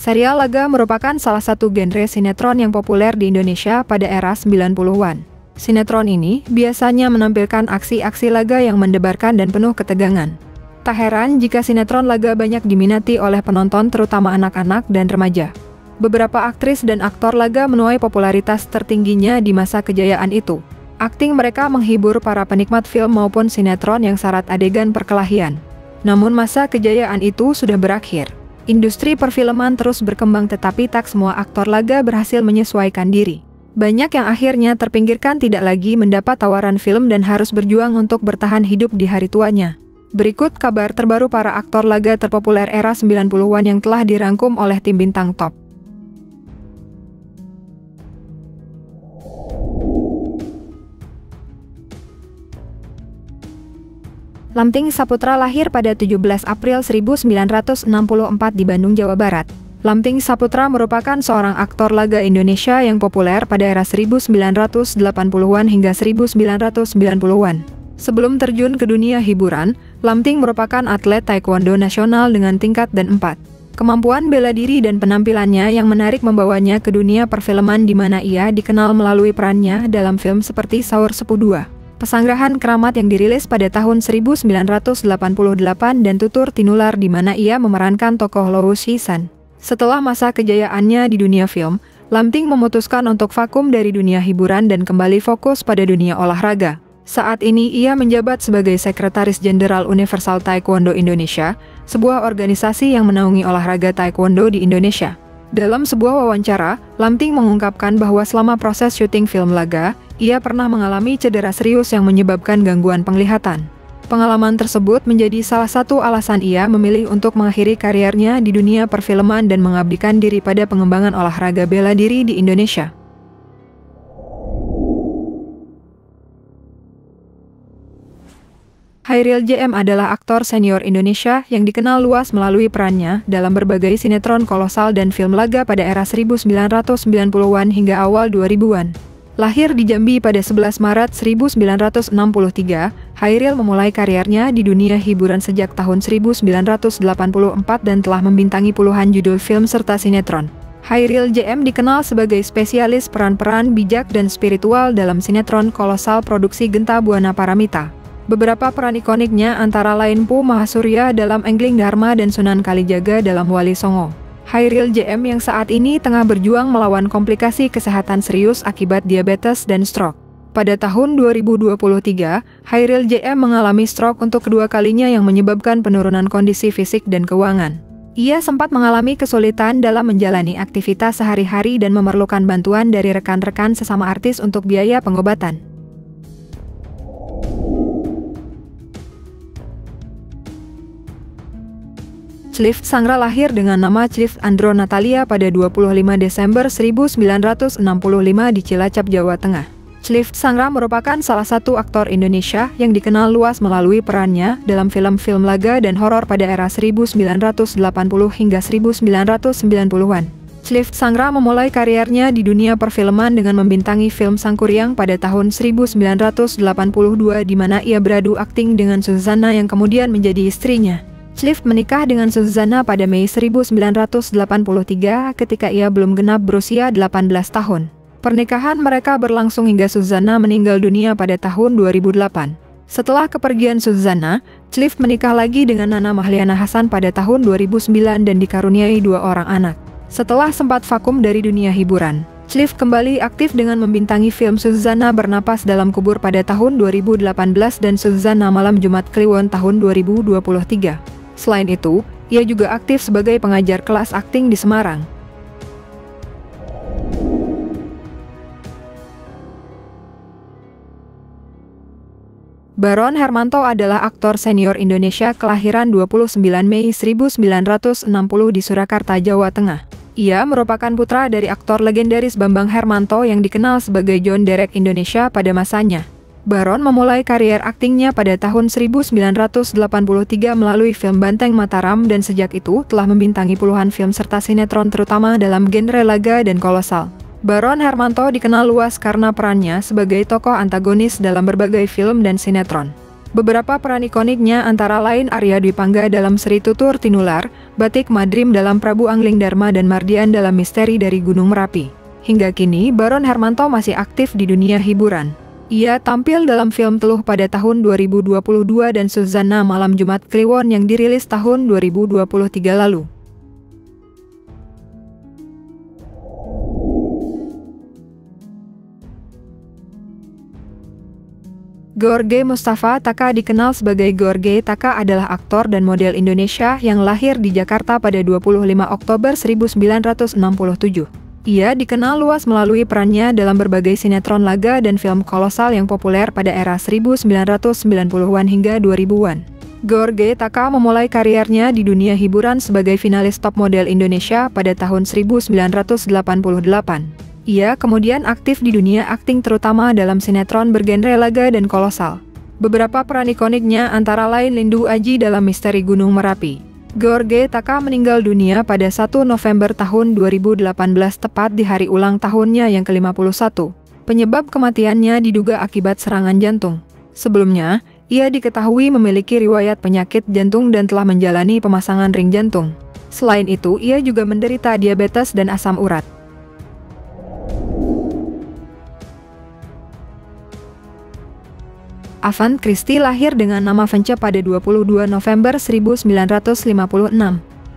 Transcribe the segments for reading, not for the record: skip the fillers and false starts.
Serial laga merupakan salah satu genre sinetron yang populer di Indonesia pada era 90-an. Sinetron ini biasanya menampilkan aksi-aksi laga yang mendebarkan dan penuh ketegangan. Tak heran jika sinetron laga banyak diminati oleh penonton terutama anak-anak dan remaja. Beberapa aktris dan aktor laga menuai popularitas tertingginya di masa kejayaan itu. Akting mereka menghibur para penikmat film maupun sinetron yang syarat adegan perkelahian. Namun masa kejayaan itu sudah berakhir. Industri perfilman terus berkembang tetapi tak semua aktor laga berhasil menyesuaikan diri. Banyak yang akhirnya terpinggirkan tidak lagi mendapat tawaran film dan harus berjuang untuk bertahan hidup di hari tuanya. Berikut kabar terbaru para aktor laga terpopuler era 90-an yang telah dirangkum oleh tim Bintang Top. Lamting Saputra lahir pada 17 April 1964 di Bandung, Jawa Barat. Lamting Saputra merupakan seorang aktor laga Indonesia yang populer pada era 1980-an hingga 1990-an. Sebelum terjun ke dunia hiburan, Lamting merupakan atlet taekwondo nasional dengan tingkat dan 4. Kemampuan bela diri dan penampilannya yang menarik membawanya ke dunia perfilman di mana ia dikenal melalui perannya dalam film seperti Saur Sepu 2. Pesanggrahan Keramat yang dirilis pada tahun 1988 dan Tutur Tinular di mana ia memerankan tokoh Lowo Shisan. Setelah masa kejayaannya di dunia film, Lamting memutuskan untuk vakum dari dunia hiburan dan kembali fokus pada dunia olahraga. Saat ini ia menjabat sebagai Sekretaris Jenderal Universal Taekwondo Indonesia, sebuah organisasi yang menaungi olahraga taekwondo di Indonesia. Dalam sebuah wawancara, Lamting mengungkapkan bahwa selama proses syuting film laga, ia pernah mengalami cedera serius yang menyebabkan gangguan penglihatan. Pengalaman tersebut menjadi salah satu alasan ia memilih untuk mengakhiri karirnya di dunia perfilman dan mengabdikan diri pada pengembangan olahraga bela diri di Indonesia. Hairil JM adalah aktor senior Indonesia yang dikenal luas melalui perannya dalam berbagai sinetron kolosal dan film laga pada era 1990-an hingga awal 2000-an. Lahir di Jambi pada 11 Maret 1963, Hairil memulai karirnya di dunia hiburan sejak tahun 1984 dan telah membintangi puluhan judul film serta sinetron. Hairil JM dikenal sebagai spesialis peran-peran bijak dan spiritual dalam sinetron kolosal produksi Genta Buana Paramita. Beberapa peran ikoniknya antara lain Pu Mahasurya dalam Enggling Dharma dan Sunan Kalijaga dalam Wali Songo. Hairil JM yang saat ini tengah berjuang melawan komplikasi kesehatan serius akibat diabetes dan stroke. Pada tahun 2023, Hairil JM mengalami stroke untuk kedua kalinya yang menyebabkan penurunan kondisi fisik dan keuangan. Ia sempat mengalami kesulitan dalam menjalani aktivitas sehari-hari dan memerlukan bantuan dari rekan-rekan sesama artis untuk biaya pengobatan. Clift Sangra lahir dengan nama Clift Andro Natalia pada 25 Desember 1965 di Cilacap, Jawa Tengah. Clift Sangra merupakan salah satu aktor Indonesia yang dikenal luas melalui perannya dalam film-film laga dan horor pada era 1980 hingga 1990-an. Clift Sangra memulai karirnya di dunia perfilman dengan membintangi film Sangkuriang pada tahun 1982 di mana ia beradu akting dengan Suzana yang kemudian menjadi istrinya. Clift menikah dengan Suzana pada Mei 1983 ketika ia belum genap berusia 18 tahun. Pernikahan mereka berlangsung hingga Suzana meninggal dunia pada tahun 2008. Setelah kepergian Suzana, Clift menikah lagi dengan Nana Mahliana Hasan pada tahun 2009 dan dikaruniai 2 orang anak. Setelah sempat vakum dari dunia hiburan, Clift kembali aktif dengan membintangi film Suzana Bernapas Dalam Kubur pada tahun 2018 dan Suzana Malam Jumat Kliwon tahun 2023. Selain itu, ia juga aktif sebagai pengajar kelas akting di Semarang. Baron Hermanto adalah aktor senior Indonesia kelahiran 29 Mei 1960 di Surakarta, Jawa Tengah. Ia merupakan putra dari aktor legendaris Bambang Hermanto yang dikenal sebagai John Derek Indonesia pada masanya. Baron memulai karier aktingnya pada tahun 1983 melalui film Banteng Mataram dan sejak itu telah membintangi puluhan film serta sinetron terutama dalam genre laga dan kolosal. Baron Hermanto dikenal luas karena perannya sebagai tokoh antagonis dalam berbagai film dan sinetron. Beberapa peran ikoniknya antara lain Arya Dwi Pangga dalam Sri Tutur Tinular, Batik Madrim dalam Prabu Angling Dharma dan Mardian dalam Misteri dari Gunung Merapi. Hingga kini, Baron Hermanto masih aktif di dunia hiburan. Ia tampil dalam film Teluh pada tahun 2022 dan Suzana Malam Jumat Kliwon yang dirilis tahun 2023 lalu. George Mustafa Taka dikenal sebagai George Taka adalah aktor dan model Indonesia yang lahir di Jakarta pada 25 Oktober 1967. Ia dikenal luas melalui perannya dalam berbagai sinetron laga dan film kolosal yang populer pada era 1990-an hingga 2000-an. George Taka memulai kariernya di dunia hiburan sebagai finalis Top Model Indonesia pada tahun 1988. Ia kemudian aktif di dunia akting terutama dalam sinetron bergenre laga dan kolosal. Beberapa peran ikoniknya antara lain Lindu Aji dalam Misteri Gunung Merapi. George Taka meninggal dunia pada 1 November tahun 2018 tepat di hari ulang tahunnya yang ke-51. Penyebab kematiannya diduga akibat serangan jantung. Sebelumnya, ia diketahui memiliki riwayat penyakit jantung dan telah menjalani pemasangan ring jantung. Selain itu, ia juga menderita diabetes dan asam urat. Avan Christie lahir dengan nama Vance pada 22 November 1956.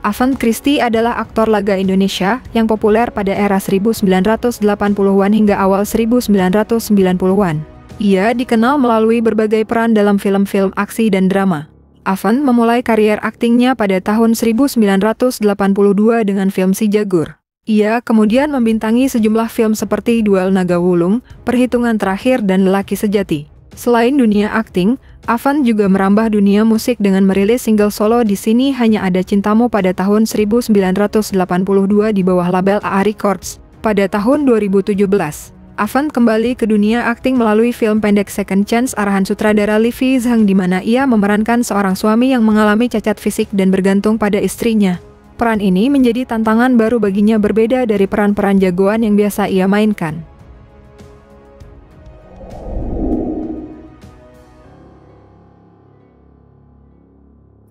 Avan Christie adalah aktor laga Indonesia yang populer pada era 1980-an hingga awal 1990-an. Ia dikenal melalui berbagai peran dalam film-film aksi dan drama. Avan memulai karier aktingnya pada tahun 1982 dengan film Si Jagur. Ia kemudian membintangi sejumlah film seperti Duel Naga Wulung, Perhitungan Terakhir dan Lelaki Sejati. Selain dunia akting, Avan juga merambah dunia musik dengan merilis single solo Di Sini Hanya Ada Cintamu pada tahun 1982 di bawah label AA Records. Pada tahun 2017, Avan kembali ke dunia akting melalui film pendek Second Chance arahan sutradara Livi Zhang di mana ia memerankan seorang suami yang mengalami cacat fisik dan bergantung pada istrinya. Peran ini menjadi tantangan baru baginya berbeda dari peran-peran jagoan yang biasa ia mainkan.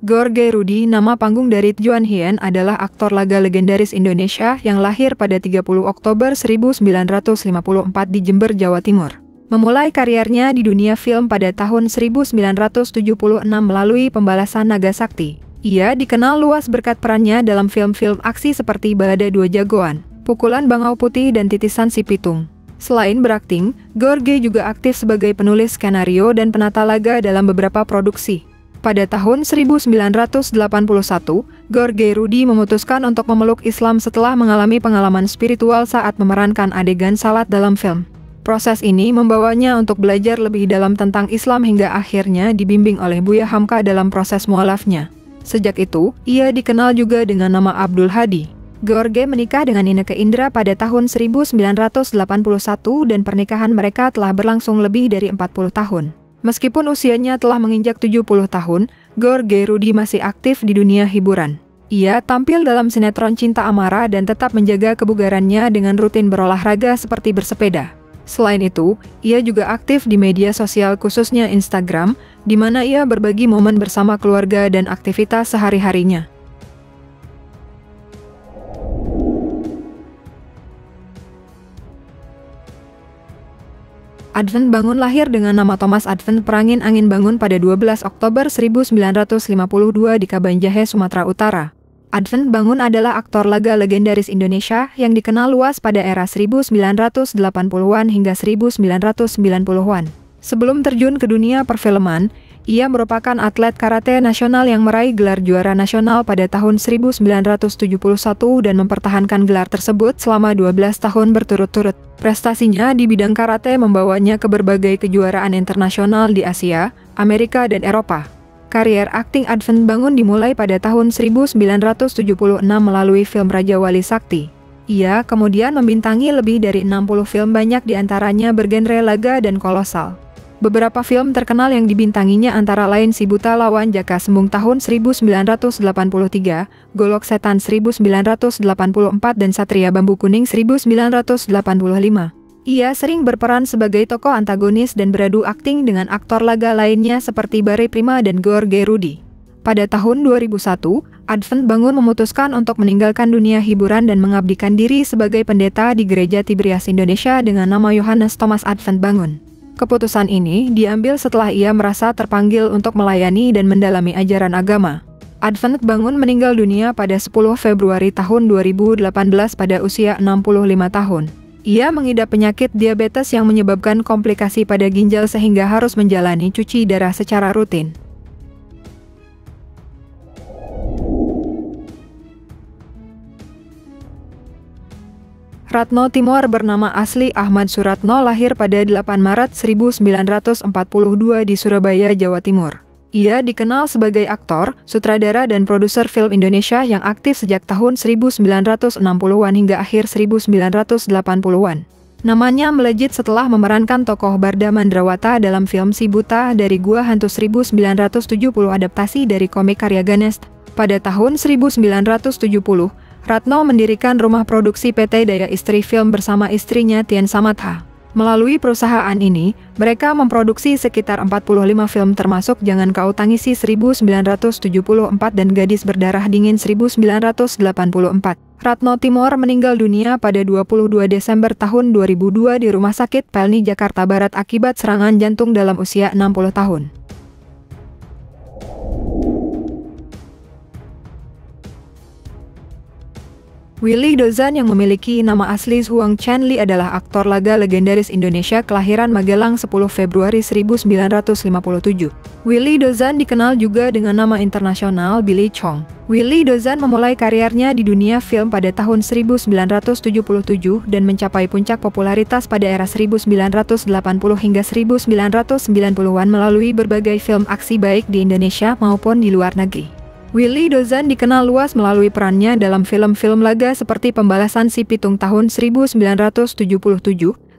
George Rudi, nama panggung dari Juan Hien, adalah aktor laga legendaris Indonesia yang lahir pada 30 Oktober 1954 di Jember, Jawa Timur. Memulai kariernya di dunia film pada tahun 1976 melalui Pembalasan Naga Sakti. Ia dikenal luas berkat perannya dalam film-film aksi seperti Balada Dua Jagoan, Pukulan Bangau Putih dan Titisan Si Pitung. Selain berakting, George juga aktif sebagai penulis skenario dan penata laga dalam beberapa produksi. Pada tahun 1981, George Rudi memutuskan untuk memeluk Islam setelah mengalami pengalaman spiritual saat memerankan adegan salat dalam film. Proses ini membawanya untuk belajar lebih dalam tentang Islam hingga akhirnya dibimbing oleh Buya Hamka dalam proses mualafnya. Sejak itu, ia dikenal juga dengan nama Abdul Hadi. George menikah dengan Inneke Indra pada tahun 1981 dan pernikahan mereka telah berlangsung lebih dari 40 tahun. Meskipun usianya telah menginjak 70 tahun, George Rudi masih aktif di dunia hiburan. Ia tampil dalam sinetron Cinta Amara dan tetap menjaga kebugarannya dengan rutin berolahraga seperti bersepeda. Selain itu, ia juga aktif di media sosial khususnya Instagram, di mana ia berbagi momen bersama keluarga dan aktivitas sehari-harinya. Advent Bangun lahir dengan nama Thomas Advent Perangin Angin Bangun pada 12 Oktober 1952 di Kabanjahe, Sumatera Utara. Advent Bangun adalah aktor laga legendaris Indonesia yang dikenal luas pada era 1980-an hingga 1990-an. Sebelum terjun ke dunia perfilman, ia merupakan atlet karate nasional yang meraih gelar juara nasional pada tahun 1971 dan mempertahankan gelar tersebut selama 12 tahun berturut-turut. Prestasinya di bidang karate membawanya ke berbagai kejuaraan internasional di Asia, Amerika, dan Eropa. Karier akting Advent Bangun dimulai pada tahun 1976 melalui film Raja Wali Sakti. Ia kemudian membintangi lebih dari 60 film, banyak diantaranya bergenre laga dan kolosal. Beberapa film terkenal yang dibintanginya antara lain Si Buta Lawan Jaka Sembung tahun 1983, Golok Setan 1984 dan Satria Bambu Kuning 1985. Ia sering berperan sebagai tokoh antagonis dan beradu akting dengan aktor laga lainnya seperti Barry Prima dan Gheorghe Rudi. Pada tahun 2001, Advent Bangun memutuskan untuk meninggalkan dunia hiburan dan mengabdikan diri sebagai pendeta di Gereja Tiberias Indonesia dengan nama Yohanes Thomas Advent Bangun. Keputusan ini diambil setelah ia merasa terpanggil untuk melayani dan mendalami ajaran agama. Advent Bangun meninggal dunia pada 10 Februari tahun 2018 pada usia 65 tahun. Ia mengidap penyakit diabetes yang menyebabkan komplikasi pada ginjal sehingga harus menjalani cuci darah secara rutin. Ratno Timoer bernama asli Ahmad Suratno lahir pada 8 Maret 1942 di Surabaya, Jawa Timur. Ia dikenal sebagai aktor, sutradara dan produser film Indonesia yang aktif sejak tahun 1960-an hingga akhir 1980-an. Namanya melejit setelah memerankan tokoh Barda Mandrawata dalam film Si Buta dari Gua Hantu 1970 adaptasi dari komik karya Ganes. Pada tahun 1970, Ratno mendirikan rumah produksi PT Daya Istri Film bersama istrinya Tien Samatha. Melalui perusahaan ini, mereka memproduksi sekitar 45 film termasuk Jangan Kau Tangisi 1974 dan Gadis Berdarah Dingin 1984. Ratno Timoer meninggal dunia pada 22 Desember tahun 2002 di Rumah Sakit Pelni, Jakarta Barat akibat serangan jantung dalam usia 60 tahun. Willy Dozan yang memiliki nama asli Huang Chenli adalah aktor laga legendaris Indonesia kelahiran Magelang 10 Februari 1957. Willy Dozan dikenal juga dengan nama internasional Billy Chong. Willy Dozan memulai karirnya di dunia film pada tahun 1977 dan mencapai puncak popularitas pada era 1980 hingga 1990-an melalui berbagai film aksi baik di Indonesia maupun di luar negeri. Willy Dozan dikenal luas melalui perannya dalam film-film laga seperti Pembalasan Si Pitung tahun 1977,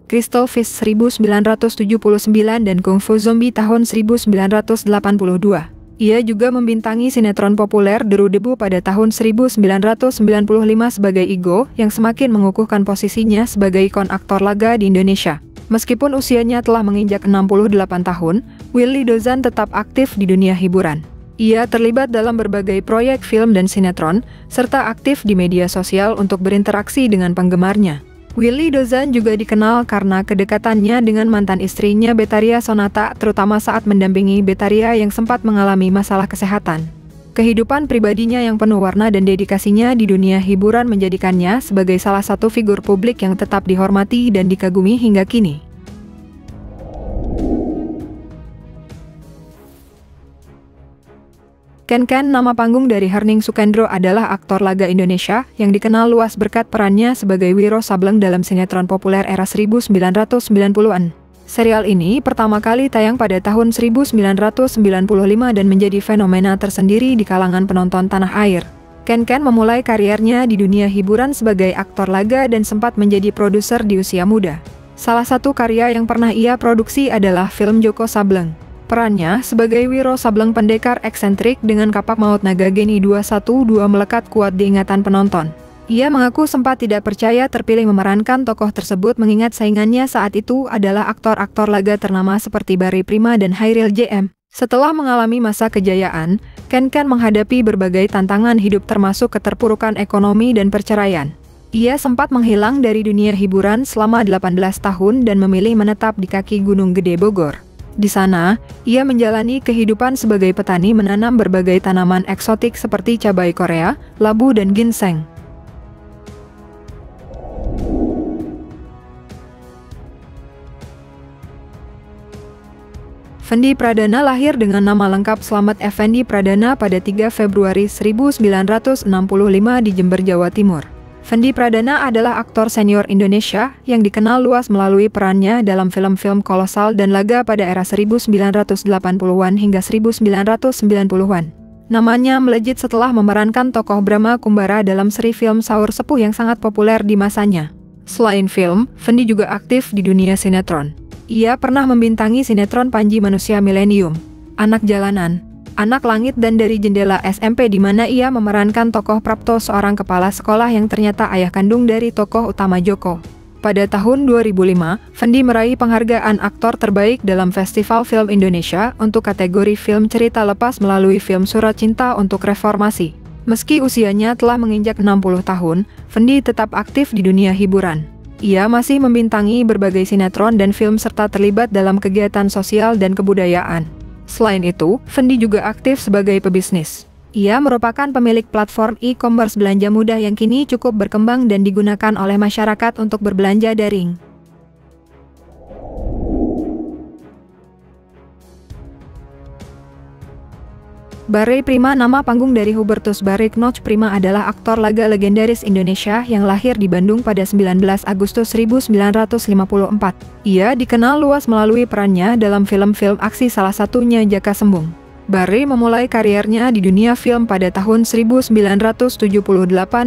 Crystal Fish 1979 dan Kung Fu Zombie tahun 1982. Ia juga membintangi sinetron populer Deru Debu pada tahun 1995 sebagai Igo yang semakin mengukuhkan posisinya sebagai ikon aktor laga di Indonesia. Meskipun usianya telah menginjak 68 tahun, Willy Dozan tetap aktif di dunia hiburan. Ia terlibat dalam berbagai proyek film dan sinetron, serta aktif di media sosial untuk berinteraksi dengan penggemarnya. Willy Dozan juga dikenal karena kedekatannya dengan mantan istrinya Betharia Sonata, terutama saat mendampingi Betharia yang sempat mengalami masalah kesehatan. Kehidupan pribadinya yang penuh warna dan dedikasinya di dunia hiburan menjadikannya sebagai salah satu figur publik yang tetap dihormati dan dikagumi hingga kini. Ken Ken, nama panggung dari Herning Sukendro, adalah aktor laga Indonesia yang dikenal luas berkat perannya sebagai Wiro Sableng dalam sinetron populer era 1990-an. Serial ini pertama kali tayang pada tahun 1995 dan menjadi fenomena tersendiri di kalangan penonton tanah air. Ken Ken memulai karirnya di dunia hiburan sebagai aktor laga dan sempat menjadi produser di usia muda. Salah satu karya yang pernah ia produksi adalah film Joko Sableng. Perannya sebagai Wiro Sableng pendekar eksentrik dengan kapak maut naga Geni 212 melekat kuat di ingatan penonton. Ia mengaku sempat tidak percaya terpilih memerankan tokoh tersebut mengingat saingannya saat itu adalah aktor-aktor laga ternama seperti Barry Prima dan Hairil JM. Setelah mengalami masa kejayaan, Ken Ken menghadapi berbagai tantangan hidup termasuk keterpurukan ekonomi dan perceraian. Ia sempat menghilang dari dunia hiburan selama 18 tahun dan memilih menetap di kaki Gunung Gede Bogor. Di sana, ia menjalani kehidupan sebagai petani menanam berbagai tanaman eksotik seperti cabai Korea, labu dan ginseng. Fendi Pradana lahir dengan nama lengkap Slamet Effendi Pradana pada 3 Februari 1965 di Jember, Jawa Timur. Fendi Pradana adalah aktor senior Indonesia yang dikenal luas melalui perannya dalam film-film kolosal dan laga pada era 1980-an hingga 1990-an. Namanya melejit setelah memerankan tokoh Brahma Kumbara dalam seri film Saur Sepuh yang sangat populer di masanya. Selain film, Fendi juga aktif di dunia sinetron. Ia pernah membintangi sinetron Panji Manusia Milenium, Anak Jalanan, Anak Langit dan Dari Jendela SMP di mana ia memerankan tokoh Prapto, seorang kepala sekolah yang ternyata ayah kandung dari tokoh utama Joko. Pada tahun 2005, Fendi meraih penghargaan aktor terbaik dalam Festival Film Indonesia untuk kategori film cerita lepas melalui film Surat Cinta untuk Reformasi. Meski usianya telah menginjak 60 tahun, Fendi tetap aktif di dunia hiburan. Ia masih membintangi berbagai sinetron dan film serta terlibat dalam kegiatan sosial dan kebudayaan. Selain itu, Fendi juga aktif sebagai pebisnis. Ia merupakan pemilik platform e-commerce belanja mudah yang kini cukup berkembang dan digunakan oleh masyarakat untuk berbelanja daring. Barry Prima. Nama panggung dari Hubertus Barry Knoch Prima adalah aktor laga legendaris Indonesia yang lahir di Bandung pada 19 Agustus 1954. Ia dikenal luas melalui perannya dalam film-film aksi, salah satunya Jaka Sembung. Barry memulai kariernya di dunia film pada tahun 1978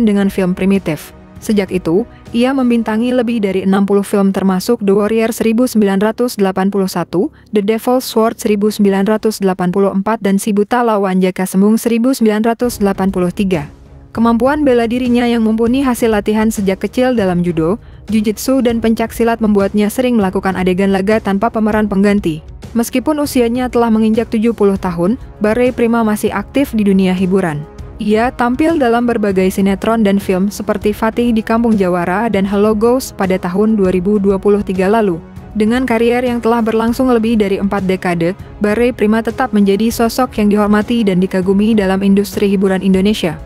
dengan film Primitif. Sejak itu, ia membintangi lebih dari 60 film termasuk The Warrior 1981, The Devil's Sword 1984 dan Si Buta lawan Jaka Sembung 1983. Kemampuan bela dirinya yang mumpuni hasil latihan sejak kecil dalam judo, jujitsu dan pencaksilat membuatnya sering melakukan adegan laga tanpa pemeran pengganti. Meskipun usianya telah menginjak 70 tahun, Barry Prima masih aktif di dunia hiburan. Ia tampil dalam berbagai sinetron dan film seperti Fatih di Kampung Jawara dan Hello Ghost pada tahun 2023 lalu. Dengan karier yang telah berlangsung lebih dari 4 dekade, Barry Prima tetap menjadi sosok yang dihormati dan dikagumi dalam industri hiburan Indonesia.